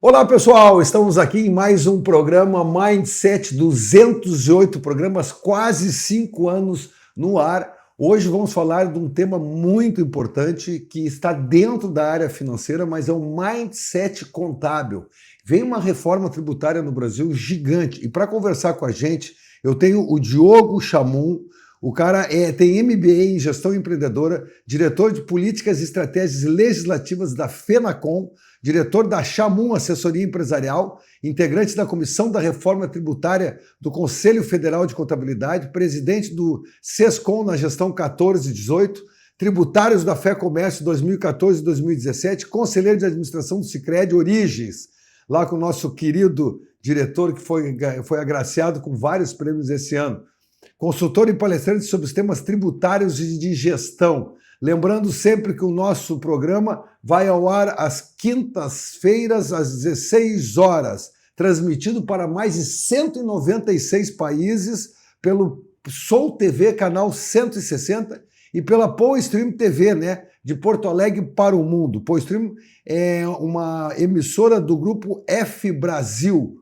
Olá pessoal, estamos aqui em mais um programa Mindset, 208 programas, quase 5 anos no ar. Hoje vamos falar de um tema muito importante que está dentro da área financeira, mas é o Mindset contábil. Vem uma reforma tributária no Brasil gigante e para conversar com a gente eu tenho o Diogo Chamum. O cara tem MBA em Gestão Empreendedora, diretor de Políticas e Estratégias Legislativas da FENACOM, diretor da Chamum Assessoria Empresarial, integrante da Comissão da Reforma Tributária do Conselho Federal de Contabilidade, presidente do SESCOM na gestão 14 e 18, tributários da Fé Comércio 2014 e 2017, conselheiro de administração do Sicredi Origens, lá com o nosso querido diretor que foi agraciado com vários prêmios esse ano. Consultor e palestrante sobre os temas tributários e de gestão. Lembrando sempre que o nosso programa vai ao ar às quintas-feiras, às 16 horas, transmitido para mais de 196 países pelo Soul TV, canal 160, e pela PoeStream TV, né, de Porto Alegre para o mundo. PoeStream é uma emissora do grupo F Brasil.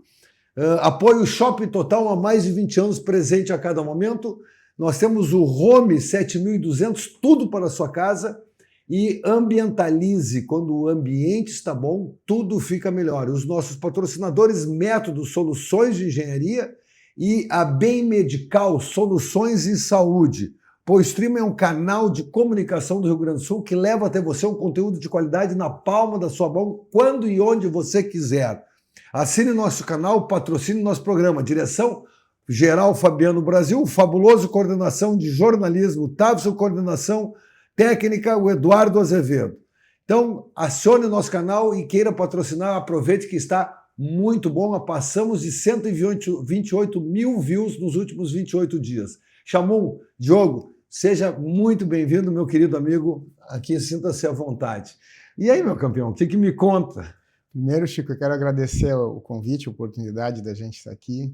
Apoio Shopping Total há mais de 20 anos, presente a cada momento. Nós temos o Home 7200, tudo para a sua casa. E Ambientalize, quando o ambiente está bom, tudo fica melhor. Os nossos patrocinadores, Método Soluções de Engenharia e a Bem Medical, Soluções em Saúde. PoeStream é um canal de comunicação do Rio Grande do Sul que leva até você um conteúdo de qualidade na palma da sua mão, quando e onde você quiser. Assine nosso canal, patrocine nosso programa. Direção geral Fabiano Brasil, fabuloso coordenação de jornalismo, Tavson, coordenação técnica, o Eduardo Azevedo. Então, acione nosso canal e queira patrocinar, aproveite que está muito bom. Passamos de 128 mil views nos últimos 28 dias. Chamum, Diogo, seja muito bem-vindo, meu querido amigo. Aqui, sinta-se à vontade. E aí, meu campeão, o que me conta? Primeiro, Chico, eu quero agradecer o convite, a oportunidade da gente estar aqui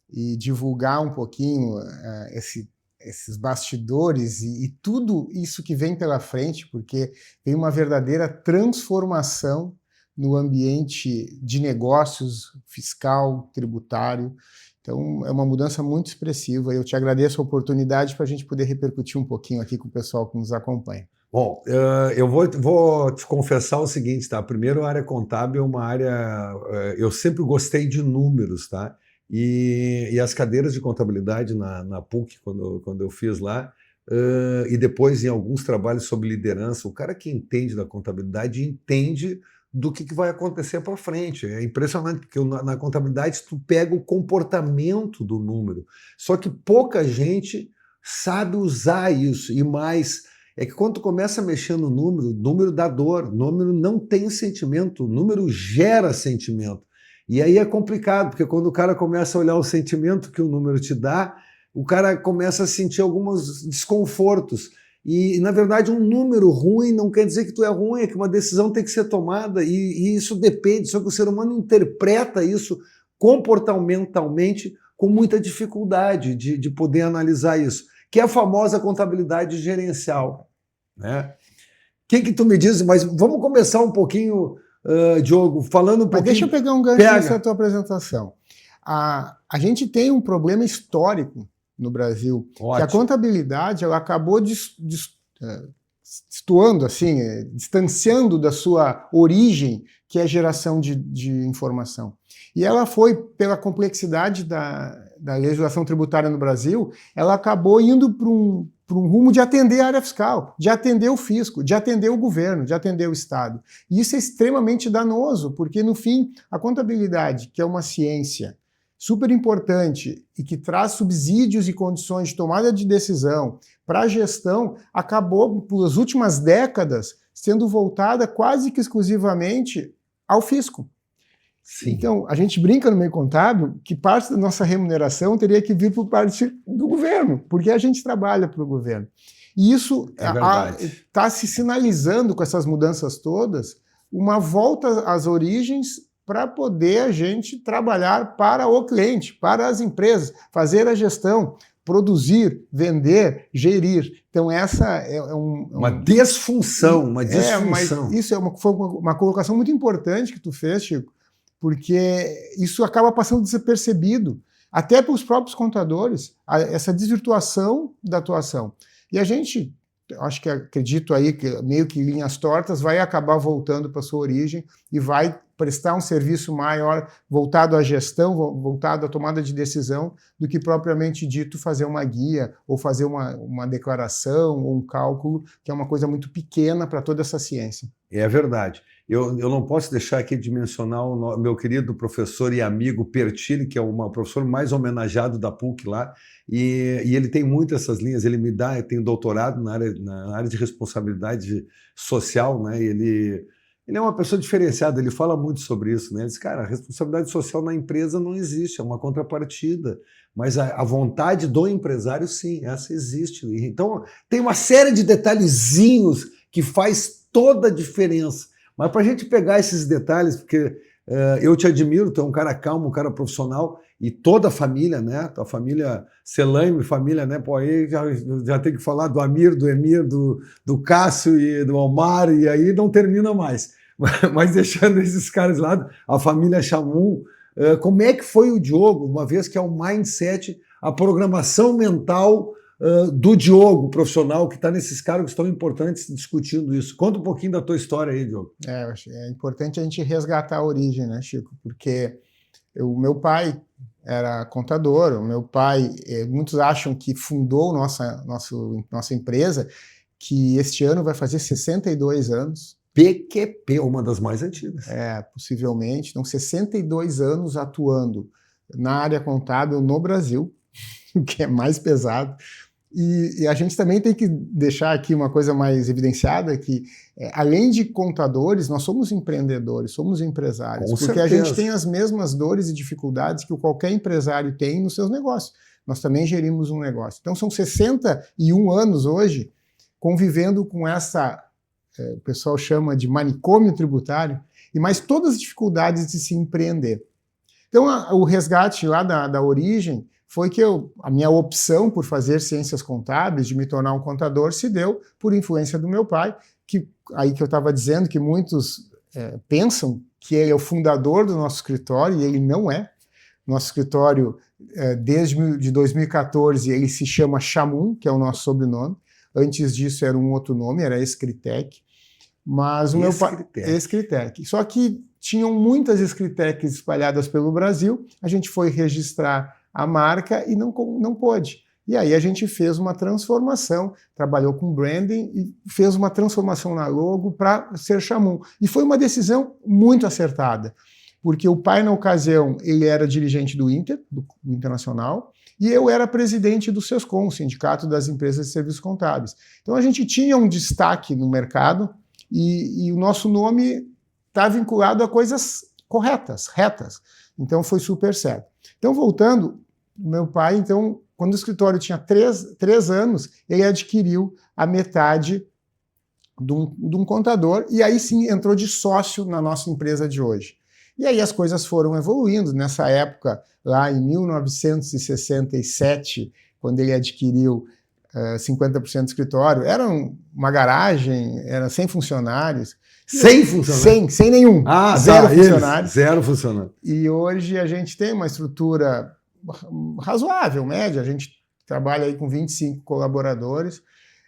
e divulgar um pouquinho esses bastidores e tudo isso que vem pela frente, porque tem uma verdadeira transformação no ambiente de negócios, fiscal, tributário. Então, é uma mudança muito expressiva e eu te agradeço a oportunidade para a gente poder repercutir um pouquinho aqui com o pessoal que nos acompanha. Bom, eu vou te confessar o seguinte, tá? Primeiro, a área contábil é uma área... Eu sempre gostei de números, tá? E as cadeiras de contabilidade na PUC, quando eu fiz lá, e depois em alguns trabalhos sobre liderança, o cara que entende da contabilidade entende do que vai acontecer para frente. É impressionante, porque na contabilidade tu pega o comportamento do número. Só que pouca gente sabe usar isso, e mais... É que quando tu começa a mexer no número, o número dá dor, o número não tem sentimento, o número gera sentimento. E aí é complicado, porque quando o cara começa a olhar o sentimento que o número te dá, o cara começa a sentir alguns desconfortos. E na verdade, um número ruim não quer dizer que tu é ruim, é que uma decisão tem que ser tomada, e isso depende, só que o ser humano interpreta isso comportamentalmente com muita dificuldade de poder analisar isso, que é a famosa contabilidade gerencial, né? O que tu me diz? Mas vamos começar um pouquinho, Diogo, falando um pouquinho... Mas deixa eu pegar um gancho nessa tua apresentação. A gente tem um problema histórico no Brasil, que a contabilidade ela acabou destoando, assim, distanciando da sua origem, que é a geração de informação. E ela foi, pela complexidade da legislação tributária no Brasil, ela acabou indo para um rumo de atender a área fiscal, de atender o fisco, de atender o governo, de atender o Estado. E isso é extremamente danoso, porque, no fim, a contabilidade, que é uma ciência super importante e que traz subsídios e condições de tomada de decisão para a gestão, acabou, pelas últimas décadas, sendo voltada quase que exclusivamente ao fisco. Sim. Então, a gente brinca no meio contábil que parte da nossa remuneração teria que vir por parte do governo, porque a gente trabalha para o governo. E isso está se sinalizando com essas mudanças todas, uma volta às origens para poder a gente trabalhar para o cliente, para as empresas, fazer a gestão, produzir, vender, gerir. Então essa uma disfunção, uma disfunção. Mas isso foi uma colocação muito importante que tu fez, Chico, porque isso acaba passando desapercebido, até para os próprios contadores, essa desvirtuação da atuação. E a gente, acho que acredito aí que meio que linhas tortas, vai acabar voltando para a sua origem e vai prestar um serviço maior voltado à gestão, voltado à tomada de decisão, do que propriamente dito fazer uma guia ou fazer uma declaração ou um cálculo, que é uma coisa muito pequena para toda essa ciência. É verdade. Eu não posso deixar aqui de mencionar o meu querido professor e amigo Pertini, que é o professor mais homenageado da PUC lá, e ele tem muitas essas linhas. Ele tem doutorado na área de responsabilidade social, né? Ele é uma pessoa diferenciada, ele fala muito sobre isso, né? Ele diz, cara, a responsabilidade social na empresa não existe, é uma contrapartida, mas a vontade do empresário, sim, essa existe. Então, tem uma série de detalhezinhos que faz toda a diferença. Mas para a gente pegar esses detalhes, porque eu te admiro, tu é um cara calmo, um cara profissional, e toda a família, né? Tua família, Celaime, família, né? Pô, aí já tem que falar do Amir, do Emir, do Cássio e do Omar, e aí não termina mais. Mas deixando esses caras lá, a família Chamun, como é que foi o Diogo, uma vez que é o mindset, a programação mental do Diogo, profissional, que está nesses cargos tão importantes discutindo isso. Conta um pouquinho da tua história aí, Diogo. Eu acho é importante a gente resgatar a origem, né, Chico? Porque o meu pai era contador, o meu pai, muitos acham que fundou nossa empresa, que este ano vai fazer 62 anos. PQP, uma das mais antigas. Possivelmente. Então, 62 anos atuando na área contábil no Brasil, o que é mais pesado. E a gente também tem que deixar aqui uma coisa mais evidenciada, que além de contadores, nós somos empreendedores, somos empresários, Com porque certeza. a gente tem as mesmas dores e dificuldades que qualquer empresário tem nos seus negócios. Nós também gerimos um negócio. Então são 61 anos hoje convivendo com essa, o pessoal chama de manicômio tributário, e mais todas as dificuldades de se empreender. Então o resgate lá da origem foi que a minha opção por fazer ciências contábeis, de me tornar um contador, se deu por influência do meu pai, que eu estava dizendo que muitos pensam que ele é o fundador do nosso escritório, e ele não é. Nosso escritório, desde 2014, ele se chama Chamun, que é o nosso sobrenome. Antes disso era um outro nome, era Escritec. Mas o meu pai... Escritec. Só que tinham muitas Escritec espalhadas pelo Brasil, a gente foi registrar a marca e não pôde. E aí a gente fez uma transformação, trabalhou com branding e fez uma transformação na logo para ser Chamun. E foi uma decisão muito acertada, porque o pai, na ocasião, ele era dirigente do Inter, do Internacional, e eu era presidente do SESCOM, Sindicato das Empresas de Serviços Contábeis. Então a gente tinha um destaque no mercado e o nosso nome está vinculado a coisas corretas, retas. Então foi super certo. Então, voltando, meu pai, então, quando o escritório tinha 3 anos, ele adquiriu a metade de um contador e aí sim entrou de sócio na nossa empresa de hoje. E aí as coisas foram evoluindo. Nessa época, lá em 1967, quando ele adquiriu 50% do escritório, era uma garagem, era 100 funcionários. 100 funcionários? Sem nenhum. Zero funcionários. Zero funcionários. E hoje a gente tem uma estrutura razoável, média. A gente trabalha aí com 25 colaboradores.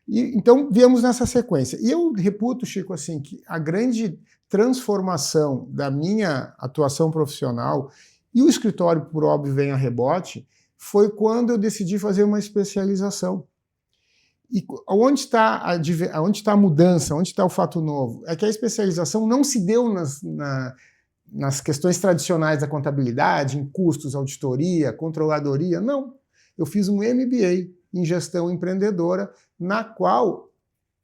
E, então, viemos nessa sequência. E eu reputo, Chico, assim, que a grande transformação da minha atuação profissional, e o escritório, por óbvio, vem a rebote, foi quando eu decidi fazer uma especialização. E onde está a mudança, onde está o fato novo? É que a especialização não se deu nas questões tradicionais da contabilidade, em custos, auditoria, controladoria, não. Eu fiz um MBA em gestão empreendedora, na qual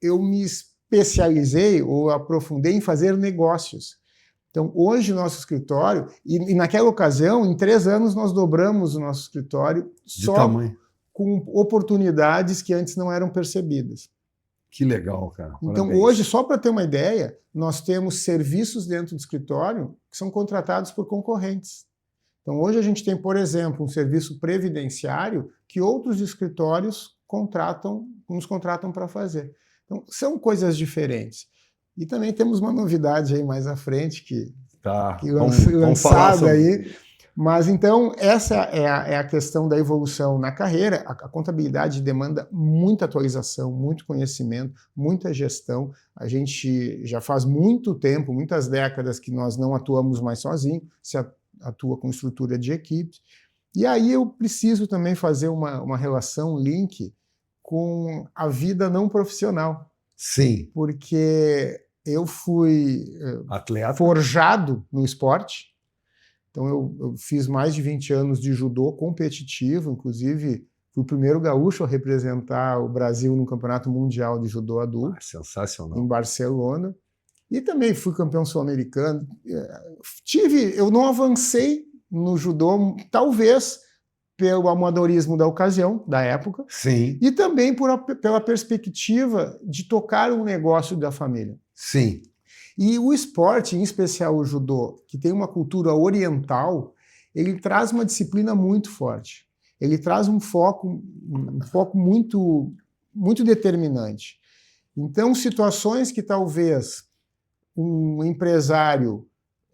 eu me especializei ou aprofundei em fazer negócios. Então, hoje, o nosso escritório, e naquela ocasião, em 3 anos, nós dobramos o nosso escritório De tamanho. Com oportunidades que antes não eram percebidas. Que legal, cara. Então, hoje, só para ter uma ideia, nós temos serviços dentro do escritório que são contratados por concorrentes. Então, hoje a gente tem, por exemplo, um serviço previdenciário que outros escritórios nos contratam para fazer. Então, são coisas diferentes. E também temos uma novidade aí mais à frente, que Tá, lançada aí. Mas então, essa é a questão da evolução na carreira. A contabilidade demanda muita atualização, muito conhecimento, muita gestão. A gente já faz muito tempo, muitas décadas, que nós não atuamos mais sozinhos, se atua com estrutura de equipes. E aí eu preciso também fazer uma relação, um link, com a vida não profissional. Sim. Porque eu fui atleta, forjado no esporte. Então, eu fiz mais de 20 anos de judô competitivo, inclusive fui o primeiro gaúcho a representar o Brasil no Campeonato Mundial de Judô Adulto. Sensacional. Em Barcelona. E também fui campeão sul-americano. Eu não avancei no judô, talvez pelo amadorismo da ocasião, da época. Sim. E também pela perspectiva de tocar um negócio da família. Sim. E o esporte, em especial o judô, que tem uma cultura oriental, ele traz uma disciplina muito forte. Ele traz um foco muito, muito determinante. Então, situações que talvez um empresário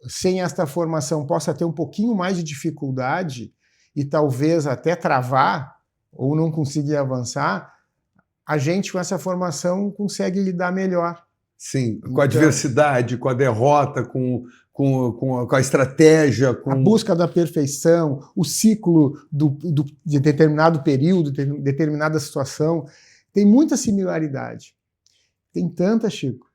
sem esta formação possa ter um pouquinho mais de dificuldade e talvez até travar ou não conseguir avançar, a gente com essa formação consegue lidar melhor. Sim, com a adversidade, com a derrota, com a estratégia. A busca da perfeição, o ciclo de determinado período, de determinada situação. Tem muita similaridade. Tem tanta, Chico.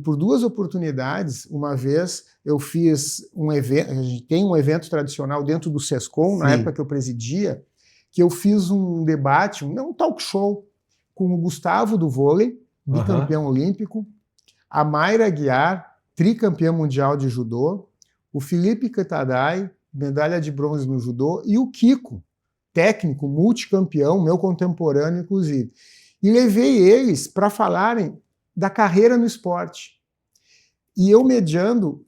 Por 2 oportunidades, uma vez eu fiz um evento, a gente tem um evento tradicional dentro do SESCOM, na época que eu presidia, que eu fiz um debate, um talk show, com o Gustavo do vôlei, bicampeão olímpico, a Mayra Aguiar, tricampeã mundial de judô, o Felipe Ketadai, medalha de bronze no judô, e o Kiko, técnico, multicampeão, meu contemporâneo, inclusive. E levei eles para falarem da carreira no esporte. E eu, mediando,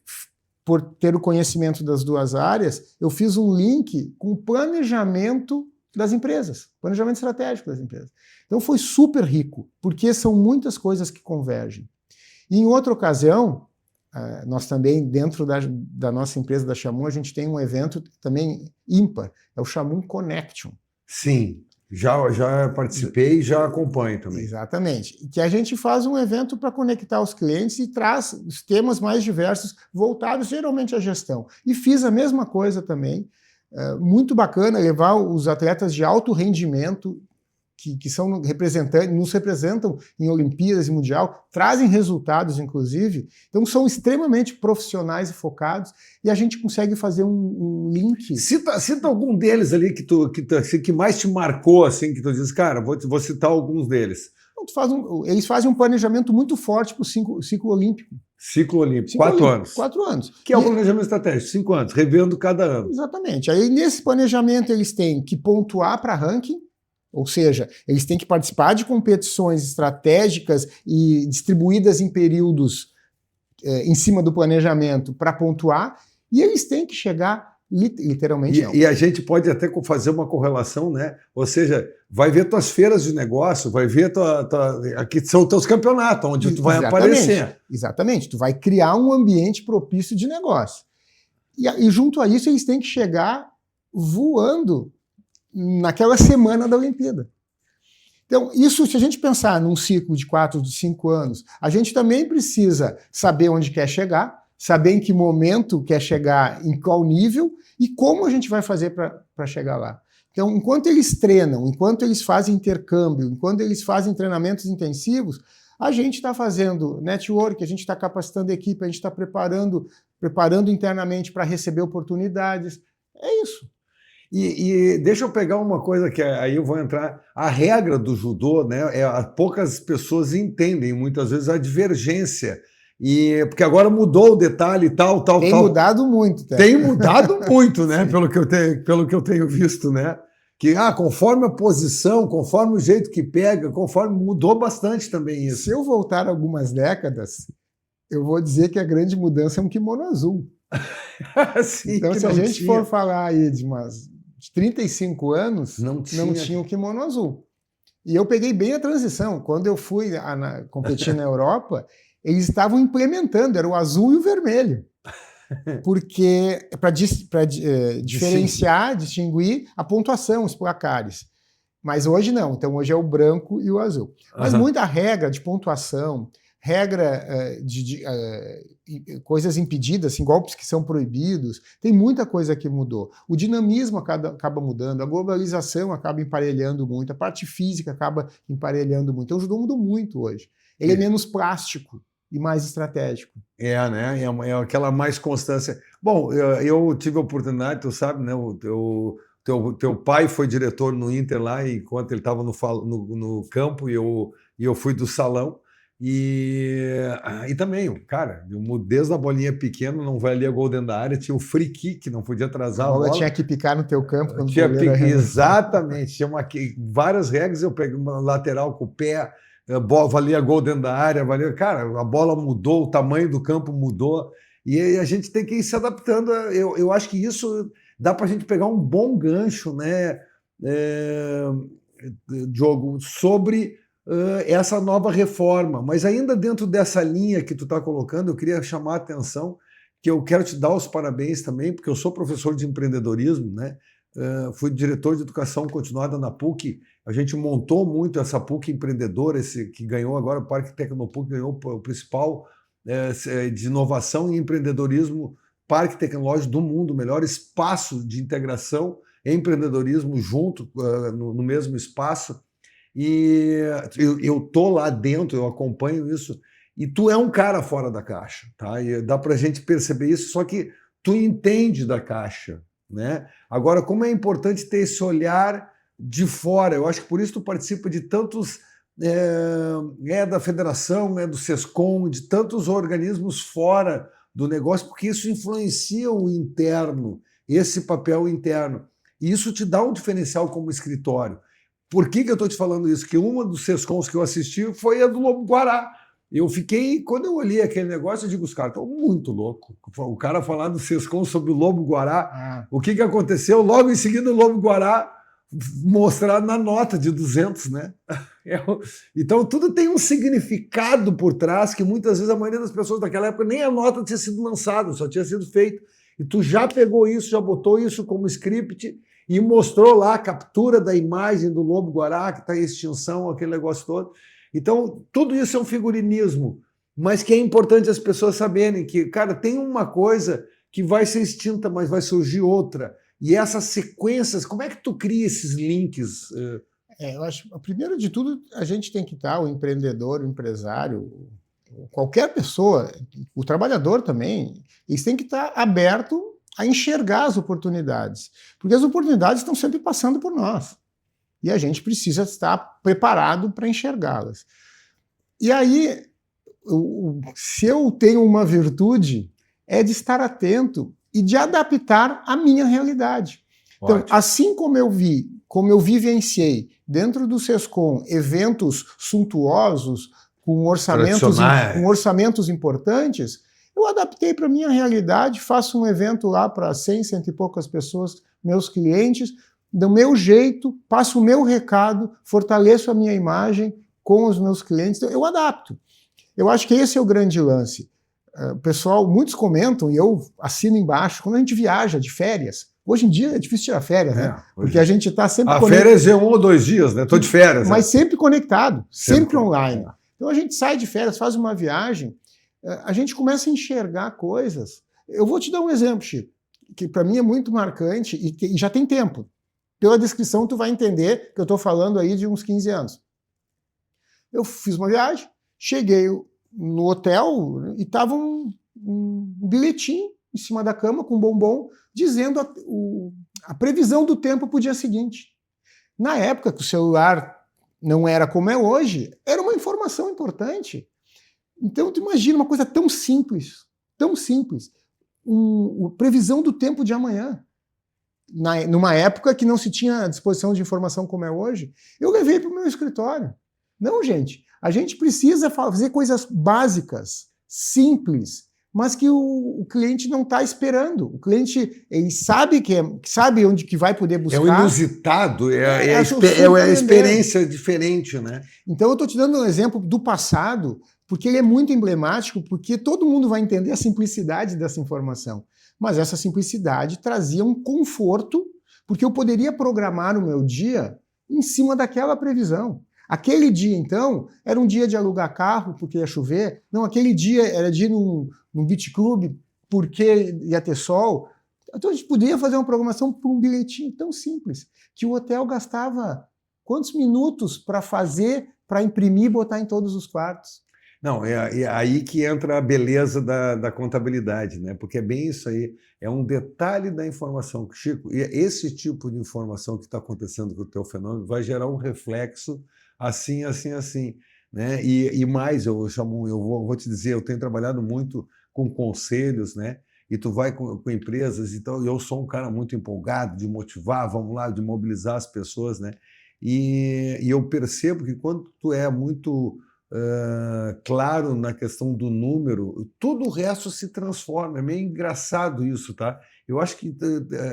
por ter o conhecimento das duas áreas, eu fiz um link com o planejamento das empresas, planejamento estratégico das empresas. Então foi super rico, porque são muitas coisas que convergem. E em outra ocasião, nós também, dentro da nossa empresa da Chamum, a gente tem um evento também ímpar, é o Chamum Connection. Sim, já participei e já acompanho também. Exatamente. Que a gente faz um evento para conectar os clientes e traz os temas mais diversos, voltados geralmente à gestão. E fiz a mesma coisa também. Muito bacana levar os atletas de alto rendimento, que são representantes, nos representam em Olimpíadas e Mundial, trazem resultados, inclusive. Então, são extremamente profissionais e focados, e a gente consegue fazer um link. Cita algum deles ali que mais te marcou, assim, que tu diz, cara, vou citar alguns deles. Eles fazem um planejamento muito forte para o ciclo olímpico. Ciclo olímpico, 4 anos. 4 anos. Que é o planejamento estratégico, 5 anos, revendo cada ano. Exatamente. Aí, nesse planejamento, eles têm que pontuar para ranking, ou seja, eles têm que participar de competições estratégicas e distribuídas em períodos em cima do planejamento para pontuar, e eles têm que chegar literalmente. E a gente pode até fazer uma correlação, né? Ou seja, vai ver tuas feiras de negócio, vai ver aqui são teus campeonatos, onde tu vai aparecer. Exatamente, tu vai criar um ambiente propício de negócio. E junto a isso, eles têm que chegar voando naquela semana da Olimpíada. Então, isso, se a gente pensar num ciclo de 4, de 5 anos, a gente também precisa saber onde quer chegar, saber em que momento quer chegar, em qual nível e como a gente vai fazer para chegar lá. Então, enquanto eles treinam, enquanto eles fazem intercâmbio, enquanto eles fazem treinamentos intensivos, a gente está fazendo network, a gente está capacitando a equipe, a gente está preparando internamente para receber oportunidades. É isso. E deixa eu pegar uma coisa que aí eu vou entrar. A regra do judô, né? Poucas pessoas entendem muitas vezes a divergência. Porque agora mudou o detalhe e tal. Tem mudado muito. Tá? Tem mudado muito, né? Pelo que eu tenho visto, né? Que conforme a posição, conforme o jeito que pega, mudou bastante também isso. Se eu voltar algumas décadas, eu vou dizer que a grande mudança é um kimono azul. Sim, então, se a gente for falar aí de 35 anos, não tinha o kimono azul. E eu peguei bem a transição. Quando eu fui competir na Europa, eles estavam implementando, era o azul e o vermelho. Porque para diferenciar, distinguir a pontuação, os placares. Mas hoje não, então hoje é o branco e o azul. Mas muita regra de pontuação, regra de coisas impedidas, assim, golpes que são proibidos, tem muita coisa que mudou. O dinamismo acaba mudando, a globalização acaba emparelhando muito, a parte física acaba emparelhando muito. Então o judô mudou muito hoje. Ele é menos plástico e mais estratégico. Né? É aquela mais constância. Bom, eu tive a oportunidade, tu sabe, né? Teu pai foi diretor no Inter lá, enquanto ele estava no campo, e eu fui do salão. E também, cara, desde a bolinha pequena, não valia gol dentro da área, tinha o free kick, não podia atrasar a bola. Tinha que picar no teu campo. Quando exatamente, tinha várias regras, eu peguei uma lateral com o pé, valia gol dentro da área, cara, a bola mudou, o tamanho do campo mudou, e a gente tem que ir se adaptando. Eu acho que isso dá para a gente pegar um bom gancho, né, Diogo, sobre essa nova reforma. Mas ainda dentro dessa linha que tu está colocando, eu queria chamar a atenção, que eu quero te dar os parabéns também, porque eu sou professor de empreendedorismo, né? Fui diretor de educação continuada na PUC. A gente montou muito essa PUC empreendedora, que ganhou agora, o Parque Tecnopuc ganhou o principal de inovação e empreendedorismo parque tecnológico do mundo, o melhor espaço de integração e empreendedorismo junto, no mesmo espaço. E eu tô lá dentro, eu acompanho isso, e tu é um cara fora da caixa, tá? E dá para a gente perceber isso, só que tu entende da caixa, né? Agora, como é importante ter esse olhar de fora, eu acho que por isso tu participa de tantos, da federação, do SESCOM, de tantos organismos fora do negócio, porque isso influencia o interno, esse papel interno. E isso te dá um diferencial como escritório. Por que eu estou te falando isso? Que uma dos SESCOMs que eu assisti foi a do Lobo-Guará. Eu fiquei, quando eu olhei aquele negócio, eu digo, os caras estão muito loucos. O cara falar do SESCOM sobre o Lobo-Guará, o que aconteceu? Logo em seguida, o Lobo-Guará mostrar na nota de 200, né? Então, tudo tem um significado por trás que muitas vezes a maioria das pessoas daquela época nem a nota tinha sido lançada, só tinha sido feito. E tu já pegou isso, já botou isso como script e mostrou lá a captura da imagem do Lobo-Guará, que está em extinção, aquele negócio todo. Então, tudo isso é um figurinismo, mas que é importante as pessoas saberem que, cara, tem uma coisa que vai ser extinta, mas vai surgir outra. E essas sequências, como é que tu cria esses links? Eu acho, primeiro de tudo, a gente tem que estar, o empreendedor, o empresário, qualquer pessoa, o trabalhador também, eles têm que estar aberto a enxergar as oportunidades, porque as oportunidades estão sempre passando por nós, e a gente precisa estar preparado para enxergá-las. E aí, se eu tenho uma virtude, é de estar atento e de adaptar a minha realidade. Então, assim como eu vivenciei dentro do SESCOM eventos suntuosos, com orçamentos importantes, eu adaptei para a minha realidade, faço um evento lá para 100 e poucas pessoas, meus clientes, do meu jeito, passo o meu recado, fortaleço a minha imagem com os meus clientes, eu adapto. Eu acho que esse é o grande lance. Pessoal, muitos comentam, e eu assino embaixo, quando a gente viaja de férias, hoje em dia é difícil tirar férias, né? Porque a gente está sempre conectado. Férias é 1 ou 2 dias, né? Estou de férias. Mas sempre conectado, sempre online. Então a gente sai de férias, faz uma viagem, a gente começa a enxergar coisas. Eu vou te dar um exemplo, Chico, que para mim é muito marcante e já tem tempo. Pela descrição tu vai entender que eu estou falando aí de uns 15 anos. Eu fiz uma viagem, cheguei no hotel e estava um bilhetinho em cima da cama com um bombom dizendo a previsão do tempo para o dia seguinte. Na época que o celular não era como é hoje, era uma informação importante. Então, tu imagina uma coisa tão simples, previsão do tempo de amanhã. Numa época que não se tinha à disposição de informação como é hoje, eu levei para o meu escritório. Não, gente, a gente precisa fazer coisas básicas, simples, mas que o cliente não está esperando. O cliente, ele sabe sabe onde que vai poder buscar. É o inusitado, é a experiência diferente, né? Então eu estou te dando um exemplo do passado porque ele é muito emblemático, porque todo mundo vai entender a simplicidade dessa informação. Mas essa simplicidade trazia um conforto, porque eu poderia programar o meu dia em cima daquela previsão. Aquele dia, então, era um dia de alugar carro porque ia chover. Não, aquele dia era de ir num beach club porque ia ter sol. Então a gente podia fazer uma programação por um bilhetinho tão simples, que o hotel gastava quantos minutos para fazer, para imprimir e botar em todos os quartos. Não, é aí que entra a beleza da contabilidade, né? Porque é bem isso aí, é um detalhe da informação. Chico, e esse tipo de informação que está acontecendo com o teu fenômeno vai gerar um reflexo assim, assim, assim, né? E mais, vou te dizer, eu tenho trabalhado muito com conselhos, né? E tu vai com empresas, então eu sou um cara muito empolgado de motivar, vamos lá, de mobilizar as pessoas, né? E eu percebo que quando tu é muito claro na questão do número, todo o resto se transforma. É meio engraçado isso, tá? Eu acho que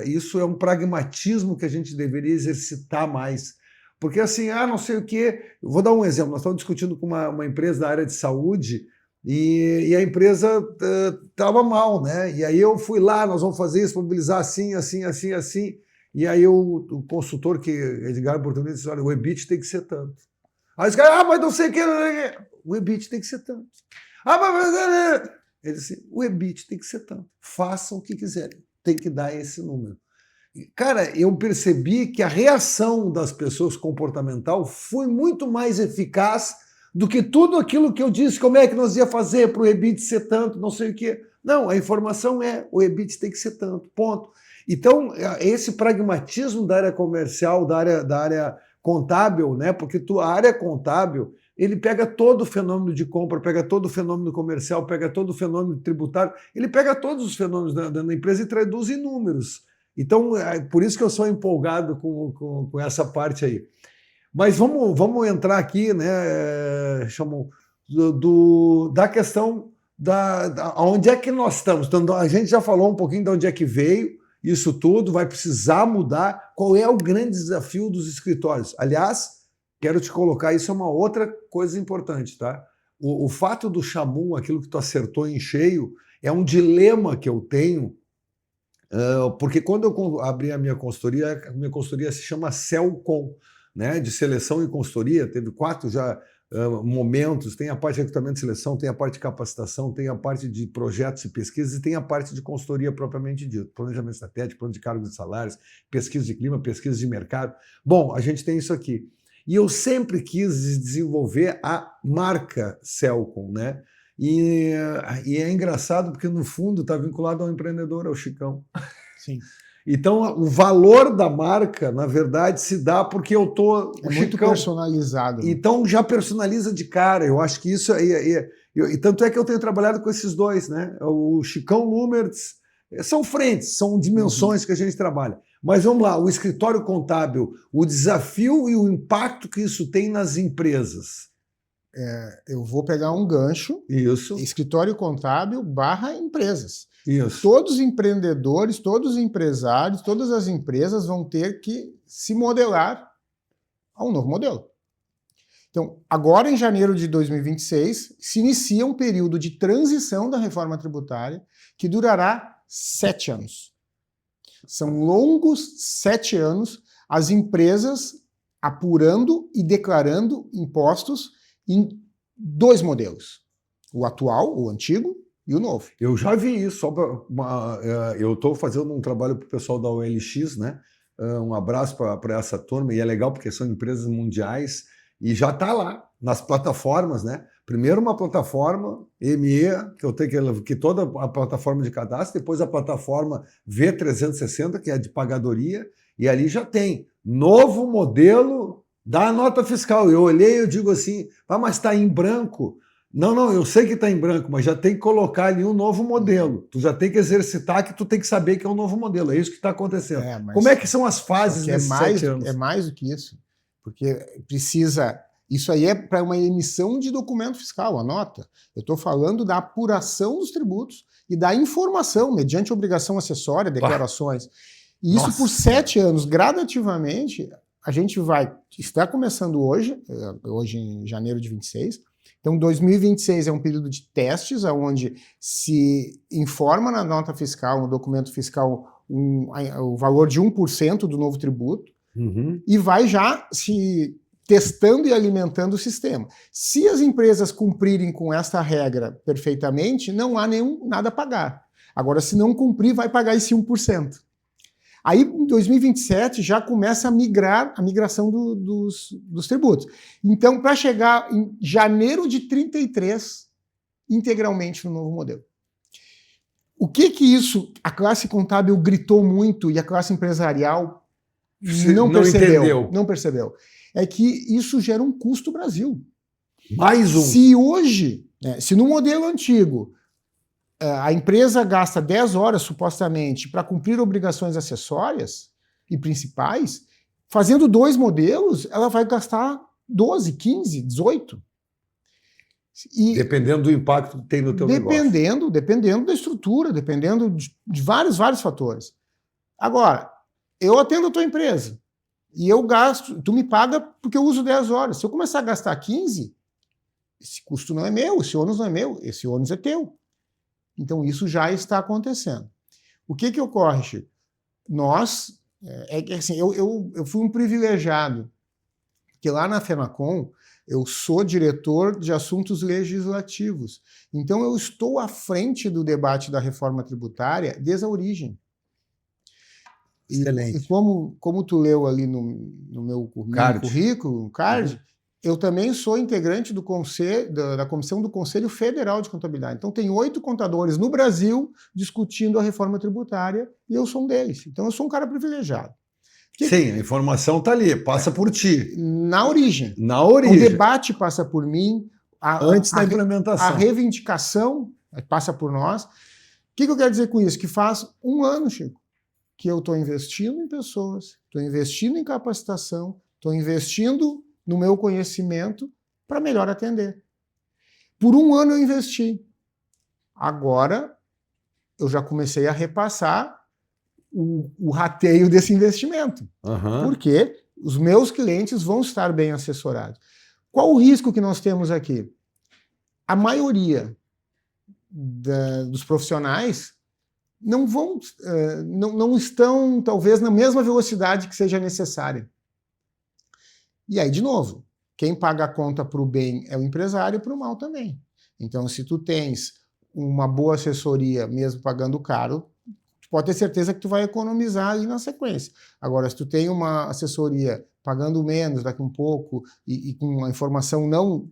isso é um pragmatismo que a gente deveria exercitar mais. Porque assim, não sei o quê. Eu vou dar um exemplo. Nós estamos discutindo com uma empresa da área de saúde e a empresa estava mal, né? E aí eu fui lá, nós vamos fazer isso, mobilizar assim, assim, assim, assim. E aí o consultor que Edgar Bortolini disse, olha, o EBIT tem que ser tanto. Aí os caras, mas não sei o que. O EBIT tem que ser tanto. Mas. Ele disse, o EBIT tem que ser tanto. Façam o que quiserem. Tem que dar esse número. Cara, eu percebi que a reação das pessoas comportamental foi muito mais eficaz do que tudo aquilo que eu disse, como é que nós ia fazer para o EBIT ser tanto, não sei o quê. Não, a informação é, o EBIT tem que ser tanto, ponto. Então, esse pragmatismo da área comercial, da área contábil, né? Porque a área contábil, ele pega todo o fenômeno de compra, pega todo o fenômeno comercial, pega todo o fenômeno tributário, ele pega todos os fenômenos da empresa e traduz em números. Então, por isso que eu sou empolgado com essa parte aí. Mas vamos entrar aqui, né, chamou, da questão onde é que nós estamos. Então, a gente já falou um pouquinho de onde é que veio, isso tudo vai precisar mudar. Qual é o grande desafio dos escritórios? Aliás, quero te colocar, isso é uma outra coisa importante, tá? O fato do Chamum, aquilo que tu acertou em cheio, é um dilema que eu tenho, porque quando eu abri a minha consultoria se chama Celcom, né? De seleção e consultoria, teve 4 já momentos, tem a parte de recrutamento e seleção, tem a parte de capacitação, tem a parte de projetos e pesquisas e tem a parte de consultoria propriamente dito, planejamento estratégico, plano de cargos e salários, pesquisa de clima, pesquisa de mercado. Bom, a gente tem isso aqui. E eu sempre quis desenvolver a marca Celcom, né? E é engraçado porque no fundo está vinculado ao empreendedor, ao Chicão. Sim. Então, o valor da marca, na verdade, se dá porque eu tô... É muito personalizado. Né? Então, já personaliza de cara. Eu acho que isso aí... E tanto é que eu tenho trabalhado com esses dois, né? O Chicão Lumertz, são frentes, são dimensões que a gente trabalha. Mas vamos lá, o escritório contábil, o desafio e o impacto que isso tem nas empresas. Eu vou pegar um gancho. Isso. Escritório contábil / empresas. Isso. Todos os empreendedores, todos os empresários, todas as empresas vão ter que se modelar a um novo modelo. Então, agora em janeiro de 2026, se inicia um período de transição da reforma tributária que durará 7 anos. São longos 7 anos as empresas apurando e declarando impostos em 2 modelos. O atual, o antigo, e o novo. Eu já vi isso. Eu estou fazendo um trabalho para o pessoal da OLX, né? Um abraço para essa turma, e é legal porque são empresas mundiais e já está lá nas plataformas, né? Primeiro uma plataforma ME, que eu tenho que toda a plataforma de cadastro, depois a plataforma V360, que é de pagadoria, e ali já tem novo modelo da nota fiscal. Eu olhei e eu digo assim, mas está em branco. Não, eu sei que está em branco, mas já tem que colocar ali um novo modelo. Tu já tem que exercitar que tu tem que saber que é um novo modelo. É isso que está acontecendo. Como é que são as fases nesses 7 anos? É mais do que isso. Porque precisa... Isso aí é para uma emissão de documento fiscal, a nota. Eu estou falando da apuração dos tributos e da informação, mediante obrigação acessória, declarações. E isso por 7 anos, gradativamente, a gente vai... Está começando hoje em janeiro de 26... Então, 2026 é um período de testes, onde se informa na nota fiscal, no documento fiscal, o valor de 1% do novo tributo, e vai já se testando e alimentando o sistema. Se as empresas cumprirem com esta regra perfeitamente, não há nada a pagar. Agora, se não cumprir, vai pagar esse 1%. Aí, em 2027, já começa a migração dos tributos. Então, para chegar em janeiro de 33, integralmente no novo modelo. O que isso, a classe contábil gritou muito e a classe empresarial não percebeu. É que isso gera um custo Brasil. Mais um. Se hoje, se no modelo antigo, a empresa gasta 10 horas, supostamente, para cumprir obrigações acessórias e principais, fazendo 2 modelos, ela vai gastar 12, 15, 18. Dependendo do impacto que tem no teu negócio. Dependendo da estrutura, dependendo de vários fatores. Agora, eu atendo a tua empresa e eu gasto, tu me paga porque eu uso 10 horas. Se eu começar a gastar 15, esse custo não é meu, esse ônus não é meu, esse ônus é teu. Então, isso já está acontecendo. O que ocorre, Chico? Nós, assim, eu fui um privilegiado, porque lá na FENACOM, eu sou diretor de assuntos legislativos. Então, eu estou à frente do debate da reforma tributária desde a origem. Excelente. E como tu leu ali no meu currículo, no card, eu também sou integrante da comissão do Conselho Federal de Contabilidade. Então, tem 8 contadores no Brasil discutindo a reforma tributária e eu sou um deles. Então, eu sou um cara privilegiado. Sim, a informação está ali, passa por ti. Na origem. O debate passa por mim. Antes da implementação. A reivindicação passa por nós. O que eu quero dizer com isso? Que faz um ano, Chico, que eu estou investindo em pessoas, estou investindo em capacitação, estou investindo no meu conhecimento para melhor atender. Por um ano eu investi. Agora eu já comecei a repassar o rateio desse investimento. Porque os meus clientes vão estar bem assessorados. Qual o risco que nós temos aqui? A maioria dos profissionais não estão, talvez, na mesma velocidade que seja necessária. E aí, de novo, quem paga a conta para o bem é o empresário e para o mal também. Então, se tu tens uma boa assessoria, mesmo pagando caro, tu pode ter certeza que tu vai economizar ali na sequência. Agora, se tu tem uma assessoria pagando menos daqui um pouco e com uma informação não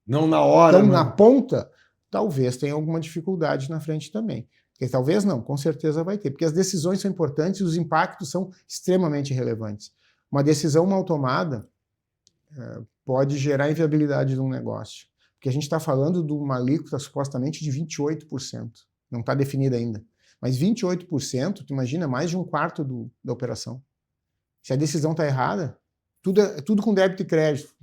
na hora, na ponta, talvez tenha alguma dificuldade na frente também. Porque talvez não, com certeza vai ter. Porque as decisões são importantes e os impactos são extremamente relevantes. Uma decisão mal tomada pode gerar inviabilidade de um negócio. Porque a gente está falando de uma alíquota supostamente de 28%. Não está definida ainda. Mas 28%, tu imagina, mais de um quarto da operação. Se a decisão está errada, tudo com débito e crédito.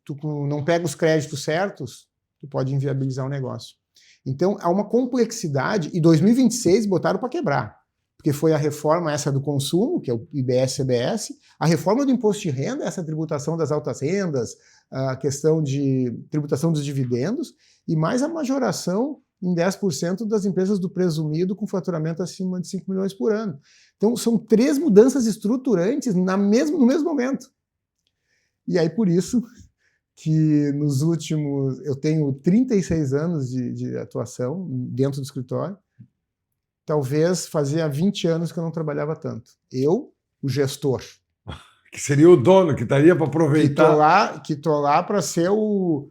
Tu não pega os créditos certos, tu pode inviabilizar o negócio. Então, há uma complexidade, e 2026 botaram para quebrar. Porque foi a reforma essa do consumo, que é o IBS-CBS, a reforma do imposto de renda, essa tributação das altas rendas, a questão de tributação dos dividendos, e mais a majoração em 10% das empresas do presumido com faturamento acima de 5 milhões por ano. Então, são 3 mudanças estruturantes no mesmo momento. E aí, por isso que nos últimos... Eu tenho 36 anos de atuação dentro do escritório. Talvez fazia 20 anos que eu não trabalhava tanto. Eu, o gestor. Que seria o dono, que estaria para aproveitar. Que tô lá para ser o...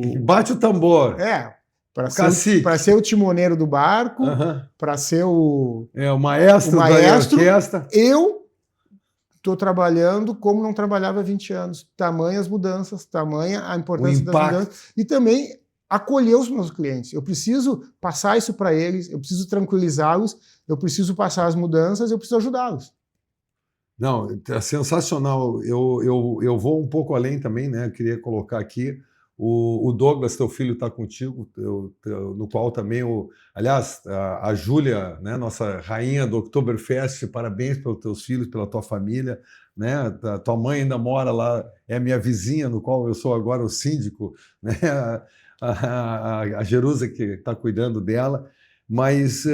Que bate o tambor. Para ser o timoneiro do barco, para ser o maestro da orquestra. Eu estou trabalhando como não trabalhava há 20 anos. Tamanha as mudanças, tamanha a importância das mudanças. E também acolher os meus clientes. Eu preciso passar isso para eles, eu preciso tranquilizá-los, eu preciso passar as mudanças, eu preciso ajudá-los. Não, é sensacional. Eu vou um pouco além também, né? Eu queria colocar aqui O Douglas, teu filho, está contigo, no qual também, aliás, a Júlia, né, nossa rainha do Oktoberfest, parabéns pelos teus filhos, pela tua família, né? A tua mãe ainda mora lá, é minha vizinha, no qual eu sou agora o síndico, né? A Jerusa que está cuidando dela, mas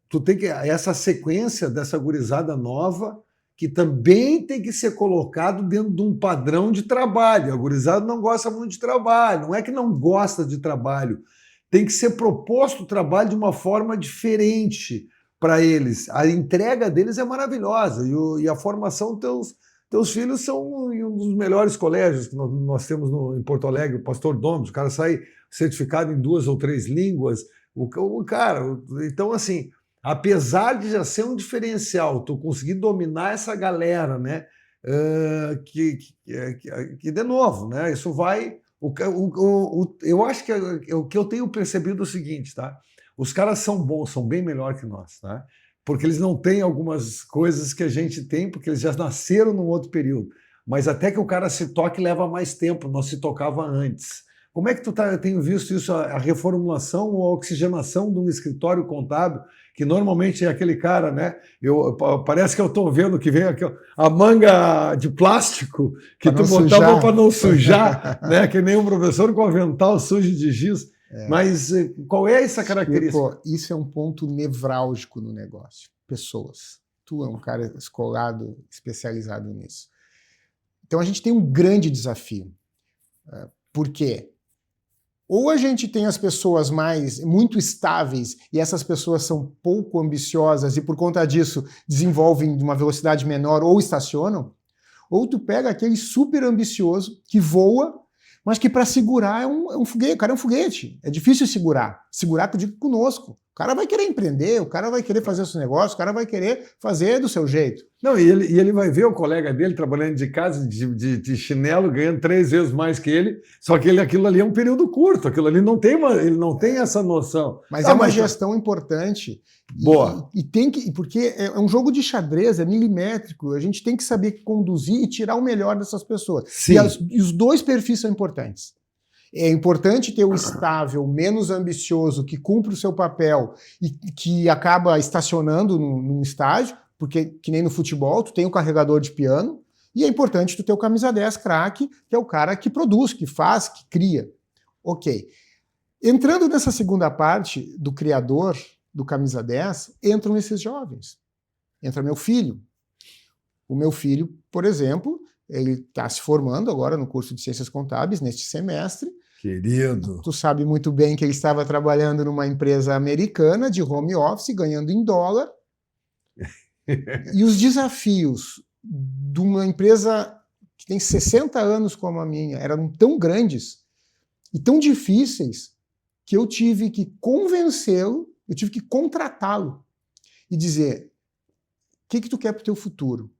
tu tem que essa sequência dessa gurizada nova que também tem que ser colocado dentro de um padrão de trabalho. A gurizada não gosta muito de trabalho, não é que não gosta de trabalho, tem que ser proposto o trabalho de uma forma diferente para eles. A entrega deles é maravilhosa e a formação teus filhos são em um dos melhores colégios que nós temos em Porto Alegre, o Pastor Domus, o cara sai certificado em 2 ou 3 línguas, o cara, então assim, apesar de já ser um diferencial, tu conseguir dominar essa galera, né? Que de novo, né? Isso vai. Eu acho que o que eu tenho percebido é o seguinte, tá? Os caras são bons, são bem melhor que nós, tá? Porque eles não têm algumas coisas que a gente tem, porque eles já nasceram num outro período. Mas até que o cara se toque leva mais tempo, não se tocava antes. Como é que tu tá? Eu tenho visto isso, a reformulação ou a oxigenação de um escritório contábil, que normalmente é aquele cara, né? Parece que eu estou vendo que vem a manga de plástico que tu botava para não sujar, né? Que nem um professor com avental sujo de giz. Mas qual é essa característica? Isso é um ponto nevrálgico no negócio. Pessoas. Tu é um cara escolado, especializado nisso. Então a gente tem um grande desafio. Por quê? Ou a gente tem as pessoas muito estáveis e essas pessoas são pouco ambiciosas e por conta disso desenvolvem de uma velocidade menor ou estacionam, ou tu pega aquele super ambicioso que voa, mas que para segurar é um foguete, o cara é um foguete, é difícil segurar. Segurar, que eu digo, conosco. O cara vai querer empreender, o cara vai querer fazer o seu negócio, o cara vai querer fazer do seu jeito. Não, e ele vai ver o colega dele trabalhando de casa, de chinelo, ganhando 3 vezes mais que ele, só que aquilo ali é um período curto, aquilo ali ele não tem essa noção. Mas é uma gestão importante. Boa. Porque é um jogo de xadrez, é milimétrico, a gente tem que saber conduzir e tirar o melhor dessas pessoas. Sim. E os dois perfis são importantes. É importante ter o estável, menos ambicioso, que cumpre o seu papel e que acaba estacionando num estágio, porque, que nem no futebol, tu tem o carregador de piano, e é importante tu ter o camisa 10 craque, que é o cara que produz, que faz, que cria. Ok. Entrando nessa segunda parte do criador, do camisa 10, entram esses jovens. Entra meu filho. O meu filho, por exemplo, ele está se formando agora no curso de Ciências Contábeis, neste semestre. Querido. Tu sabe muito bem que ele estava trabalhando numa empresa americana de home office, ganhando em dólar. E os desafios de uma empresa que tem 60 anos como a minha eram tão grandes e tão difíceis que eu tive que convencê-lo, eu tive que contratá-lo e dizer: o que tu quer para o teu futuro?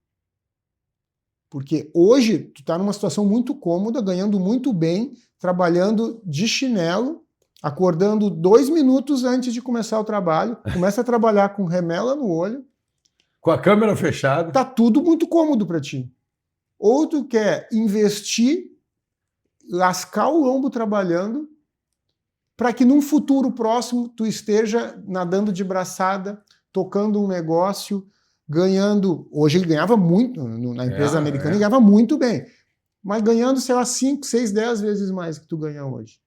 Porque hoje tu está numa situação muito cômoda, ganhando muito bem, trabalhando de chinelo, acordando 2 minutos antes de começar o trabalho, começa a trabalhar com remela no olho. Com a câmera fechada. Tá tudo muito cômodo para ti. Ou tu quer investir, lascar o lombo trabalhando, para que num futuro próximo tu esteja nadando de braçada, tocando um negócio, ganhando... Hoje ele ganhava muito, na empresa americana ele ganhava muito bem, mas ganhando, sei lá, 5, 6, 10 vezes mais que tu ganha hoje.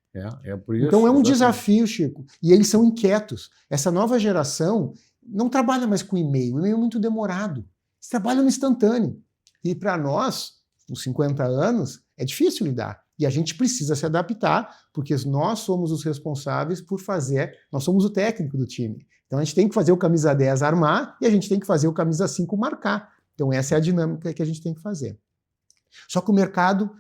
É por isso. Então é um desafio, Chico. E eles são inquietos. Essa nova geração não trabalha mais com e-mail. O e-mail é muito demorado. Eles trabalham no instantâneo. E para nós, com 50 anos, é difícil lidar. E a gente precisa se adaptar, porque nós somos os responsáveis por fazer, nós somos o técnico do time. Então a gente tem que fazer o camisa 10 armar e a gente tem que fazer o camisa 5 marcar. Então essa é a dinâmica que a gente tem que fazer. Só que o mercado,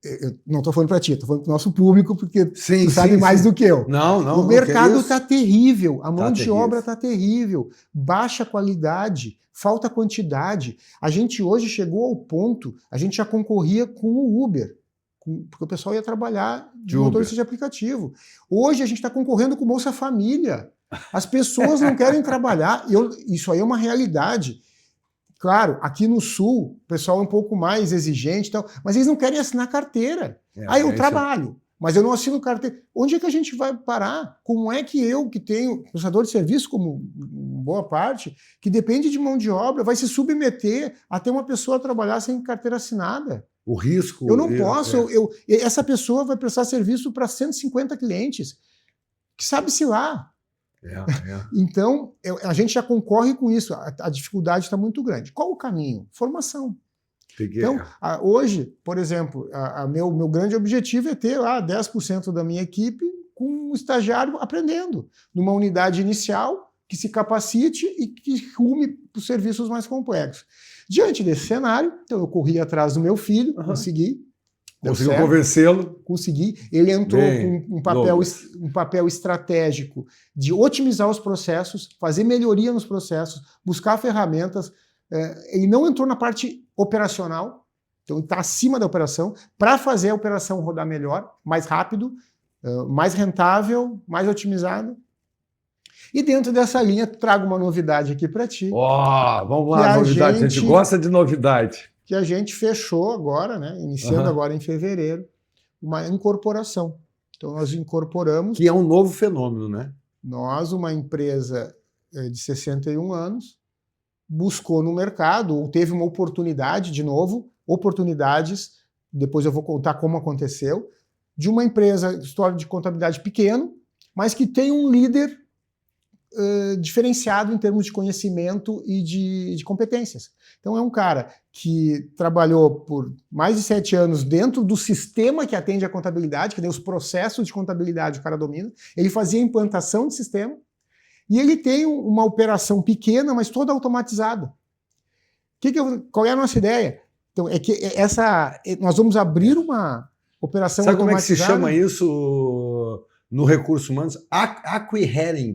eu não estou falando para ti, estou falando para o nosso público, porque tu sabe mais do que eu. Não, o mercado está terrível, a mão de terrível. obra está terrível, baixa qualidade, falta quantidade. A gente hoje chegou ao ponto, a gente já concorria com o Uber, porque o pessoal ia trabalhar de motorista de aplicativo. Hoje a gente está concorrendo com o Bolsa Família. As pessoas não querem trabalhar, isso aí é uma realidade. Claro, aqui no Sul, o pessoal é um pouco mais exigente, mas eles não querem assinar carteira. Eu trabalho, mas eu não assino carteira. Onde é que a gente vai parar? Como é que eu, que tenho prestador de serviço, como boa parte, que depende de mão de obra, vai se submeter a ter uma pessoa trabalhar sem carteira assinada? O risco... Eu não posso. Essa pessoa vai prestar serviço para 150 clientes, que sabe-se lá. Então, a gente já concorre com isso. A dificuldade está muito grande. Qual o caminho? Formação. Então, hoje, por exemplo, meu grande objetivo é ter lá 10% da minha equipe com um estagiário aprendendo, numa unidade inicial que se capacite e que rume para os serviços mais complexos. Diante desse cenário, então eu corri atrás do meu filho, consegui. Conseguiu convencê-lo? Consegui. Ele entrou com um papel estratégico de otimizar os processos, fazer melhoria nos processos, buscar ferramentas. Ele não entrou na parte operacional, então ele está acima da operação, para fazer a operação rodar melhor, mais rápido, mais rentável, mais otimizado. E dentro dessa linha, trago uma novidade aqui para ti. Vamos lá, novidade. A gente gosta de novidade. Que a gente fechou agora, né, iniciando agora em fevereiro, uma incorporação. Então nós incorporamos... Que é um novo fenômeno, né? Nós, uma empresa de 61 anos, buscou no mercado, ou teve uma oportunidade, de novo, oportunidades, depois eu vou contar como aconteceu, de uma empresa, história de contabilidade pequeno, mas que tem um líder diferenciado em termos de conhecimento e de competências. Então é um cara que trabalhou por mais de 7 anos dentro do sistema que atende a contabilidade, que tem os processos de contabilidade, o cara domina. Ele fazia implantação de sistema e ele tem uma operação pequena, mas toda automatizada. Qual é a nossa ideia? Então é que nós vamos abrir uma operação automatizada. Sabe como é que se chama isso no Recursos Humanos? Acquiring.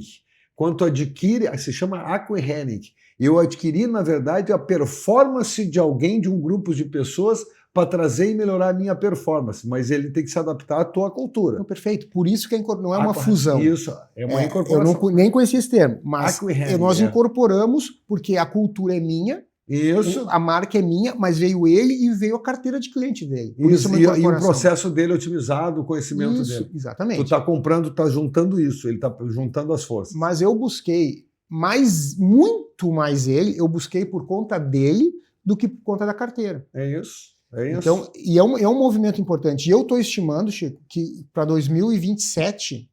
Quando adquire, se chama acquiring. Eu adquiri, na verdade, a performance de alguém, de um grupo de pessoas, para trazer e melhorar a minha performance, mas ele tem que se adaptar à tua cultura. Não, perfeito. Por isso que não é uma fusão. Isso, é uma incorporação. Eu nem conhecia esse termo, mas nós incorporamos porque a cultura é minha, a marca é minha, mas veio ele e veio a carteira de cliente dele. Por isso e o processo dele otimizado, o conhecimento dele. Exatamente. Tu está comprando, está juntando isso, ele está juntando as forças. Mas eu busquei muito mais ele, eu busquei por conta dele do que por conta da carteira. É isso. Então, e é um movimento importante. E eu estou estimando, Chico, que para 2027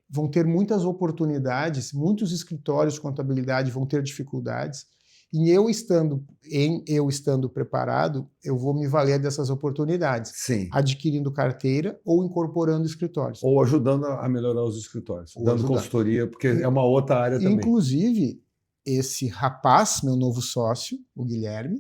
vão ter muitas oportunidades, muitos escritórios de contabilidade vão ter dificuldades. E eu estando preparado, eu vou me valer dessas oportunidades. Sim. Adquirindo carteira ou incorporando escritórios. Ou ajudando a melhorar os escritórios. Dando consultoria, porque é uma outra área também. Inclusive, esse rapaz, meu novo sócio, o Guilherme,